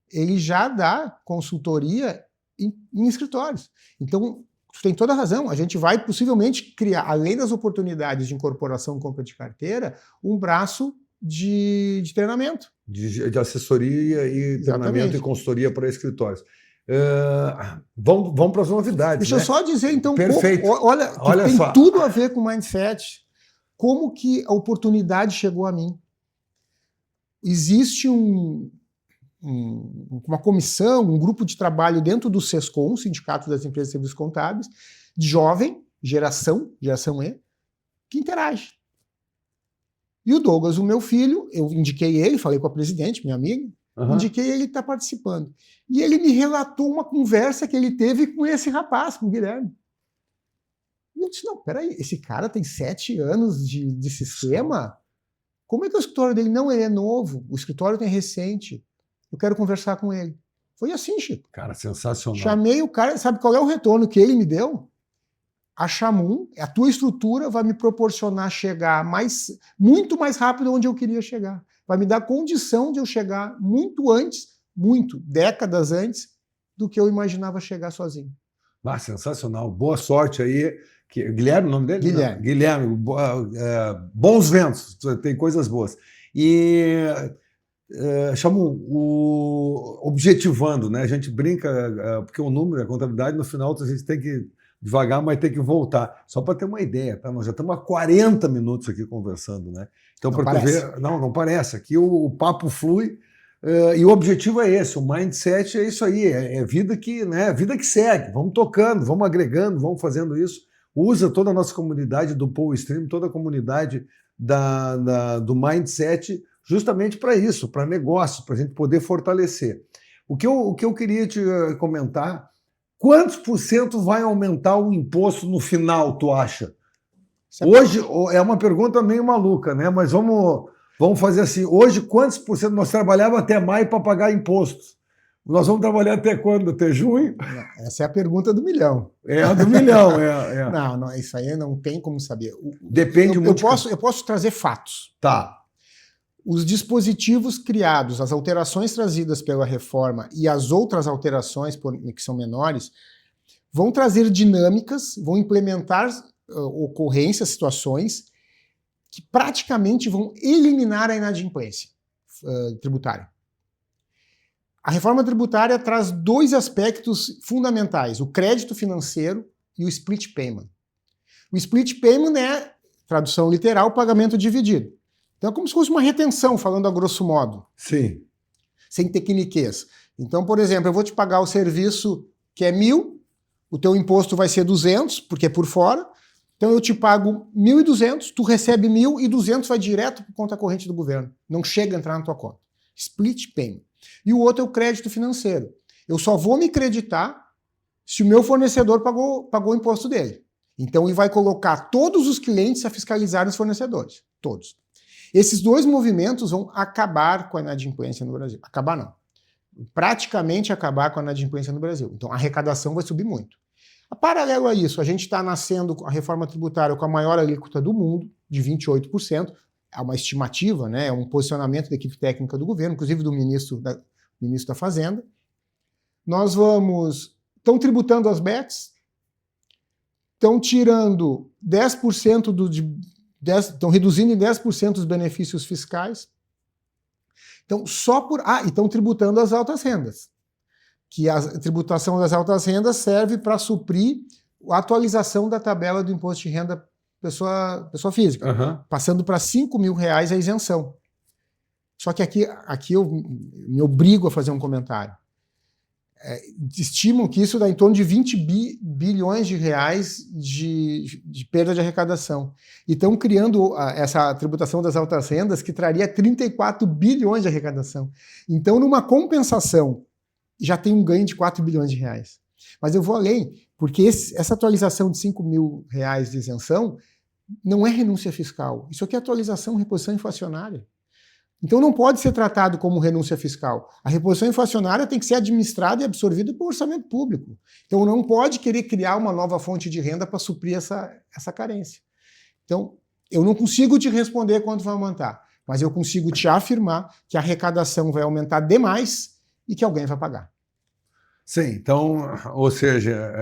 ele já dá consultoria em escritórios. Então, tu tem toda a razão. A gente vai possivelmente criar, além das oportunidades de incorporação e compra de carteira, um braço de treinamento. De assessoria e treinamento e consultoria para escritórios. Vamos para as novidades. Deixa eu só dizer, então, perfeito. Olha tem só. Tudo a ver com mindset. Como que a oportunidade chegou a mim? Existe uma comissão, um grupo de trabalho dentro do SESCOM, Sindicato das Empresas de Serviços Contábeis, de jovem, geração E, que interage. E o Douglas, o meu filho, eu indiquei ele, falei com a presidente, minha amiga, indiquei ele está participando. E ele me relatou uma conversa que ele teve com esse rapaz, com o Guilherme. E eu disse, não, peraí, esse cara tem 7 anos de sistema? Como é que o escritório dele? Não, ele é novo, o escritório tem recente. Eu quero conversar com ele. Foi assim, Chico. Cara, sensacional. Chamei o cara, sabe qual é o retorno que ele me deu? A Chamum, a tua estrutura vai me proporcionar chegar muito mais rápido onde eu queria chegar. Vai me dar condição de eu chegar décadas antes do que eu imaginava chegar sozinho. Sensacional. Boa sorte aí. Guilherme, o nome dele? Guilherme. Não. Guilherme, bons ventos, tem coisas boas. E Chamum, objetivando, né? A gente brinca, porque o número, a contabilidade, no final a gente tem que devagar, mas tem que voltar. Só para ter uma ideia, tá? Nós já estamos há 40 minutos aqui conversando, né? Então, para tu ver, não parece. Aqui o papo flui, E o objetivo é esse, o mindset é isso aí, é vida que, né, vida que segue, vamos tocando, vamos agregando, vamos fazendo isso. Usa toda a nossa comunidade do Power Stream, toda a comunidade do mindset justamente para isso, para negócio, para a gente poder fortalecer. O que eu queria te comentar, quantos por cento vai aumentar o imposto no final, tu acha? Hoje é uma pergunta meio maluca, né? Mas vamos fazer assim. Hoje, quantos por cento nós trabalhávamos até maio para pagar impostos? Nós vamos trabalhar até quando? Até junho? Essa é a pergunta do milhão. É a do milhão. Não, isso aí não tem como saber. Depende muito. Eu posso trazer fatos. Tá. Os dispositivos criados, as alterações trazidas pela reforma e as outras alterações que são menores, vão trazer dinâmicas, vão implementar ocorrências, situações que praticamente vão eliminar a inadimplência tributária. A reforma tributária traz dois aspectos fundamentais, o crédito financeiro e o split payment. O split payment é, tradução literal, pagamento dividido. Então é como se fosse uma retenção, falando a grosso modo. Sim. Sem tecniquez. Então, por exemplo, eu vou te pagar o serviço que é 1.000, o teu imposto vai ser 200, porque é por fora. Então eu te pago 1.200, tu recebe 1.000 e 200 vai direto para conta corrente do governo. Não chega a entrar na tua conta. Split payment. E o outro é o crédito financeiro. Eu só vou me creditar se o meu fornecedor pagou o imposto dele. Então ele vai colocar todos os clientes a fiscalizar os fornecedores. Todos. Esses dois movimentos vão acabar com a inadimplência no Brasil. Acabar não. Praticamente acabar com a inadimplência no Brasil. Então a arrecadação vai subir muito. Paralelo a isso, a gente está nascendo a reforma tributária com a maior alíquota do mundo, de 28%. É uma estimativa, né? É um posicionamento da equipe técnica do governo, inclusive do ministro da Fazenda. Estão tributando as BETs, estão tirando 10% estão reduzindo em 10% os benefícios fiscais. Então, e estão tributando as altas rendas. Que a tributação das altas rendas serve para suprir a atualização da tabela do imposto de renda pessoa física, passando para R$5.000 a isenção. Só que aqui eu me obrigo a fazer um comentário. Estimam que isso dá em torno de 20 bilhões de reais de perda de arrecadação. E estão criando essa tributação das altas rendas que traria 34 bilhões de arrecadação. Então, numa compensação, já tem um ganho de 4 bilhões de reais. Mas eu vou além, porque essa atualização de R$5.000 de isenção não é renúncia fiscal. Isso aqui é atualização, reposição inflacionária. Então não pode ser tratado como renúncia fiscal. A reposição inflacionária tem que ser administrada e absorvida pelo orçamento público. Então não pode querer criar uma nova fonte de renda para suprir essa carência. Então, eu não consigo te responder quanto vai aumentar, mas eu consigo te afirmar que a arrecadação vai aumentar demais e que alguém vai pagar. Sim, então, ou seja,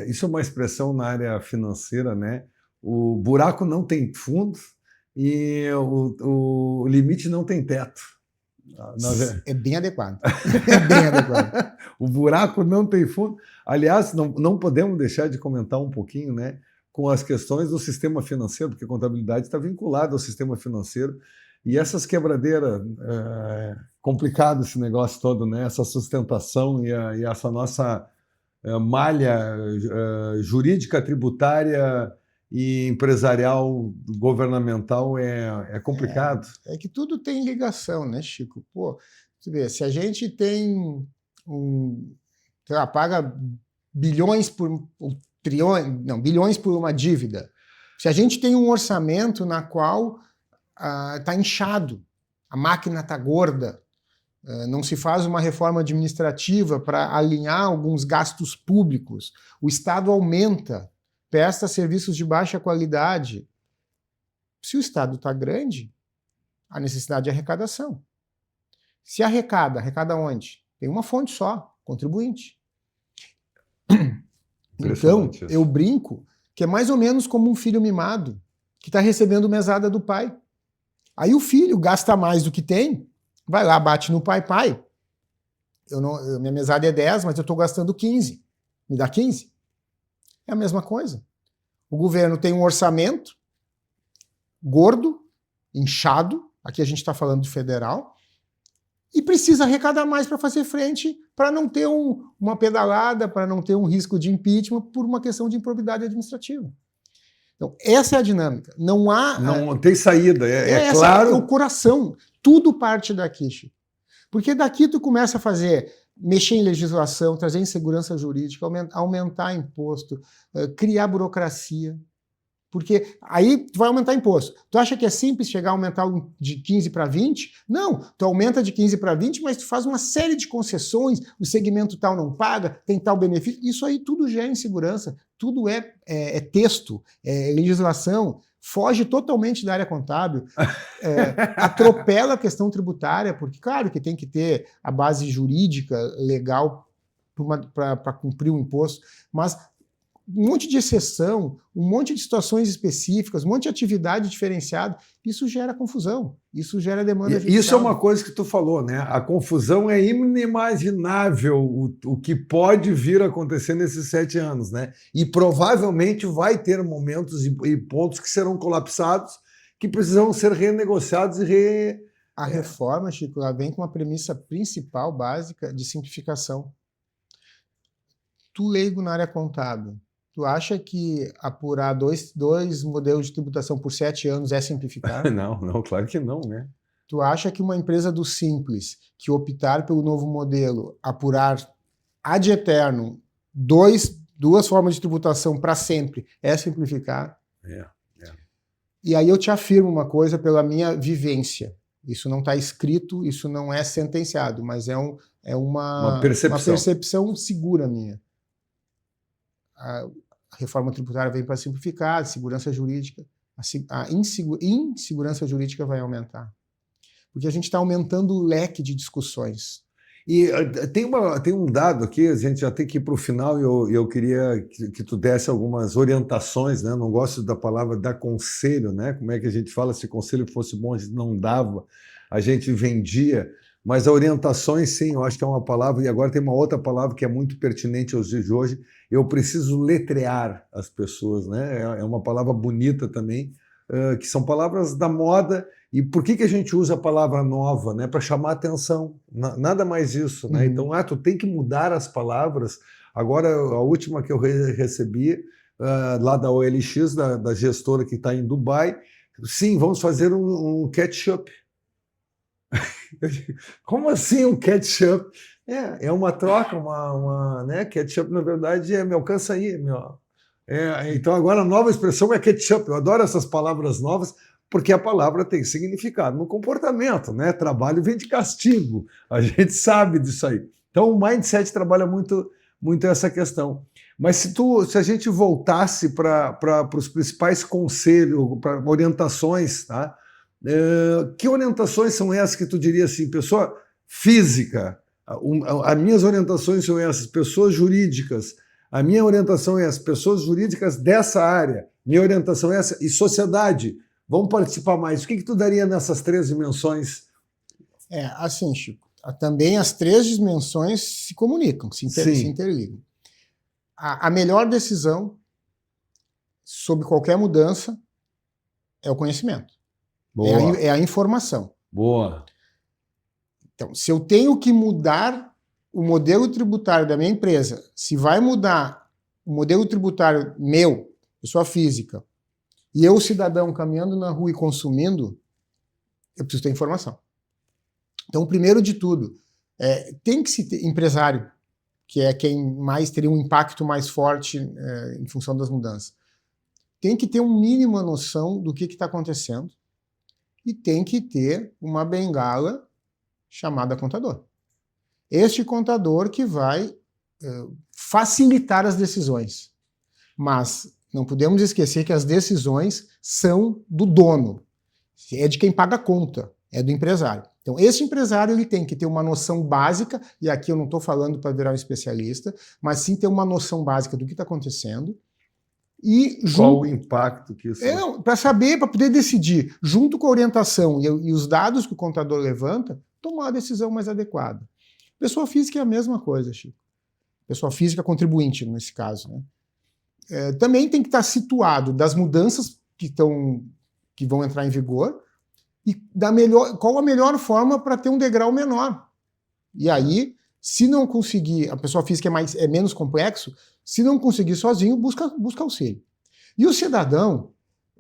isso é uma expressão na área financeira, né? O buraco não tem fundo e o limite não tem teto. É bem adequado. É bem adequado. O buraco não tem fundo. Aliás, não podemos deixar de comentar um pouquinho, né, com as questões do sistema financeiro, porque a contabilidade está vinculada ao sistema financeiro. E essas quebradeiras, complicado esse negócio todo, né? Essa sustentação e essa nossa malha jurídica, tributária e empresarial, governamental é complicado. É que tudo tem ligação, né, Chico? Pô, você vê, se a gente tem paga bilhões bilhões por uma dívida, se a gente tem um orçamento na qual está inchado, a máquina está gorda, não se faz uma reforma administrativa para alinhar alguns gastos públicos, o Estado aumenta, presta serviços de baixa qualidade. Se o Estado está grande, há necessidade de arrecadação. Se arrecada onde? Tem uma fonte só, contribuinte. Então, eu brinco que é mais ou menos como um filho mimado que está recebendo mesada do pai. Aí o filho gasta mais do que tem, vai lá, bate no pai, minha mesada é 10, mas eu estou gastando 15. Me dá 15? É a mesma coisa. O governo tem um orçamento gordo, inchado, aqui a gente está falando de federal, e precisa arrecadar mais para fazer frente, para não ter uma pedalada, para não ter um risco de impeachment por uma questão de improbidade administrativa. Então, essa é a dinâmica. Não há... Não tem saída, Essa claro. É o coração. Tudo parte daqui, Chico. Porque daqui tu começa a mexer em legislação, trazer insegurança jurídica, aumentar imposto, criar burocracia. Porque aí tu vai aumentar imposto. Tu acha que é simples chegar a aumentar de 15 para 20? Não, tu aumenta de 15 para 20, mas tu faz uma série de concessões, o segmento tal não paga, tem tal benefício. Isso aí tudo gera insegurança, tudo é texto, é legislação, foge totalmente da área contábil, atropela a questão tributária, porque claro que tem que ter a base jurídica, legal, para cumprir o imposto, mas um monte de exceção, um monte de situações específicas, um monte de atividade diferenciada, isso gera confusão, isso gera demanda judicial. Isso é uma coisa que tu falou, né? A confusão é inimaginável o que pode vir a acontecer nesses 7 anos, né? E provavelmente vai ter momentos e pontos que serão colapsados, que precisam ser renegociados e A reforma, Chico, ela vem com uma premissa principal, básica, de simplificação. Tu, leigo na área contábil, tu acha que apurar dois modelos de tributação por 7 anos é simplificar? Não, claro que não, né? Tu acha que uma empresa do Simples, que optar pelo novo modelo, apurar ad eternum duas formas de tributação para sempre, é simplificar? E aí eu te afirmo uma coisa pela minha vivência. Isso não está escrito, isso não é sentenciado, mas é uma percepção segura minha. A reforma tributária vem para simplificar, a segurança jurídica, a insegurança jurídica vai aumentar. Porque a gente está aumentando o leque de discussões. E tem um dado aqui, a gente já tem que ir para o final, e eu queria que tu desse algumas orientações, né? Não gosto da palavra dar conselho, né? Como é que a gente fala? Se conselho fosse bom, a gente não dava, a gente vendia. Mas orientações, sim, eu acho que é uma palavra, e agora tem uma outra palavra que é muito pertinente aos dias de hoje, eu preciso letrear as pessoas, né? É uma palavra bonita também, que são palavras da moda. E por que a gente usa a palavra nova? Né? Para chamar atenção, nada mais isso. Né? Então, tu tem que mudar as palavras. Agora, a última que eu recebi, lá da OLX, da gestora que está em Dubai, sim, vamos fazer um ketchup. Como assim um ketchup? É uma troca, né? Ketchup, na verdade, me alcança aí. Então, agora a nova expressão é ketchup. Eu adoro essas palavras novas, porque a palavra tem significado no comportamento, né? Trabalho vem de castigo, a gente sabe disso aí. Então, o Mindset trabalha muito essa questão. Mas se a gente voltasse para os principais conselhos, para orientações, tá? Que orientações são essas que tu diria assim, pessoa física? As minhas orientações são essas, pessoas jurídicas. A minha orientação é essa, pessoas jurídicas dessa área. Minha orientação é essa, e sociedade. Vamos participar mais. O que tu daria nessas 3 dimensões? Assim, Chico, também as 3 dimensões se comunicam, se interligam. A melhor decisão sobre qualquer mudança é o conhecimento. Boa. É a informação. Boa. Então, se eu tenho que mudar o modelo tributário da minha empresa, se vai mudar o modelo tributário meu, pessoa física, e eu, cidadão, caminhando na rua e consumindo, eu preciso ter informação. Então, primeiro de tudo, tem que se ter empresário, que é quem mais teria um impacto mais forte em função das mudanças. Tem que ter uma mínima noção do que está acontecendo e tem que ter uma bengala chamada contador. Este contador que vai facilitar as decisões. Mas não podemos esquecer que as decisões são do dono. É de quem paga a conta, é do empresário. Então, esse empresário ele tem que ter uma noção básica, e aqui eu não estou falando para virar um especialista, mas sim ter uma noção básica do que está acontecendo. E qual o impacto que isso... para saber, para poder decidir, junto com a orientação e os dados que o contador levanta, tomar a decisão mais adequada. Pessoa física é a mesma coisa, Chico. Pessoa física contribuinte, nesse caso, né? Também tem que estar situado das mudanças que vão entrar em vigor E qual a melhor forma para ter um degrau menor? E aí, se não conseguir, a pessoa física é menos complexo, se não conseguir sozinho, busca auxílio. E o cidadão,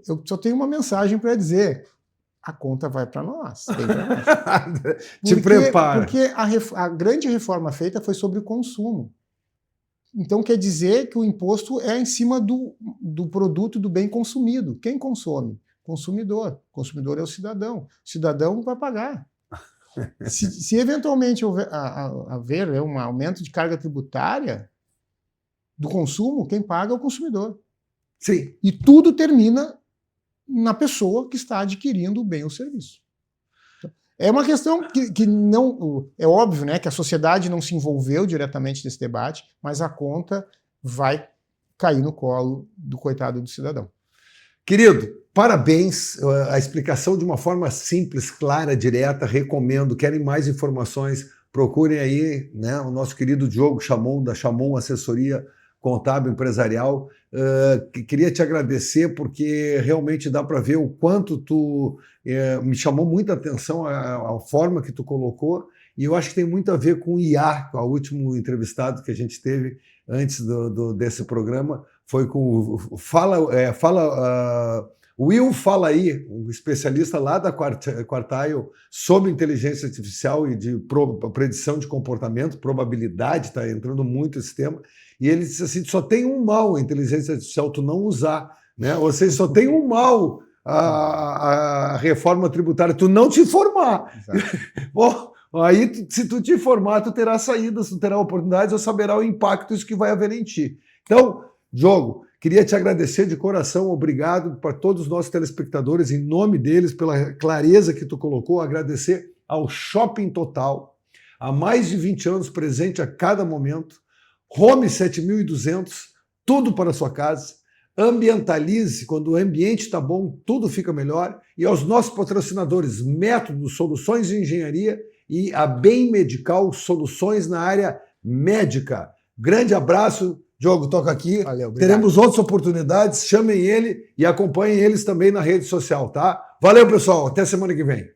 eu só tenho uma mensagem para dizer: a conta vai para nós. Te prepara. Porque a grande reforma feita foi sobre o consumo. Então quer dizer que o imposto é em cima do produto, do bem consumido. Quem consome? Consumidor. O consumidor é o cidadão. O cidadão vai pagar. Se eventualmente haver um aumento de carga tributária do consumo, quem paga é o consumidor. Sim. E tudo termina na pessoa que está adquirindo o bem ou o serviço. É uma questão que não... É óbvio, né, que a sociedade não se envolveu diretamente nesse debate, mas a conta vai cair no colo do coitado do cidadão. Querido, parabéns. A explicação de uma forma simples, clara, direta. Recomendo. Querem mais informações? Procurem aí, né, o nosso querido Diogo Chamon, da Chamon Assessoria Contábil Empresarial. Queria te agradecer porque realmente dá para ver o quanto tu me chamou muita atenção a forma que tu colocou, e eu acho que tem muito a ver com o IA, o último entrevistado que a gente teve antes desse programa, foi com o Will Fala Aí, um especialista lá da Quartile sobre inteligência artificial e de predição de comportamento, probabilidade, está entrando muito esse tema. E ele disse assim: só tem um mal a inteligência artificial, tu não usar, né? Ou seja, só tem um mal a reforma tributária, tu não te informar. Bom, aí se tu te informar, tu terá saídas, tu terá oportunidades, ou saberá o impacto isso que vai haver em ti. Então, Diogo, queria te agradecer de coração, obrigado para todos os nossos telespectadores, em nome deles, pela clareza que tu colocou, agradecer ao Shopping Total, há mais de 20 anos presente a cada momento, Home 7200, tudo para a sua casa. Ambientalize, quando o ambiente está bom, tudo fica melhor. E aos nossos patrocinadores, Métodos, Soluções de Engenharia e a Bem Medical, soluções na área médica. Grande abraço, Diogo, toca aqui. Valeu, teremos outras oportunidades, chamem ele e acompanhem eles também na rede social, tá? Valeu, pessoal, até semana que vem.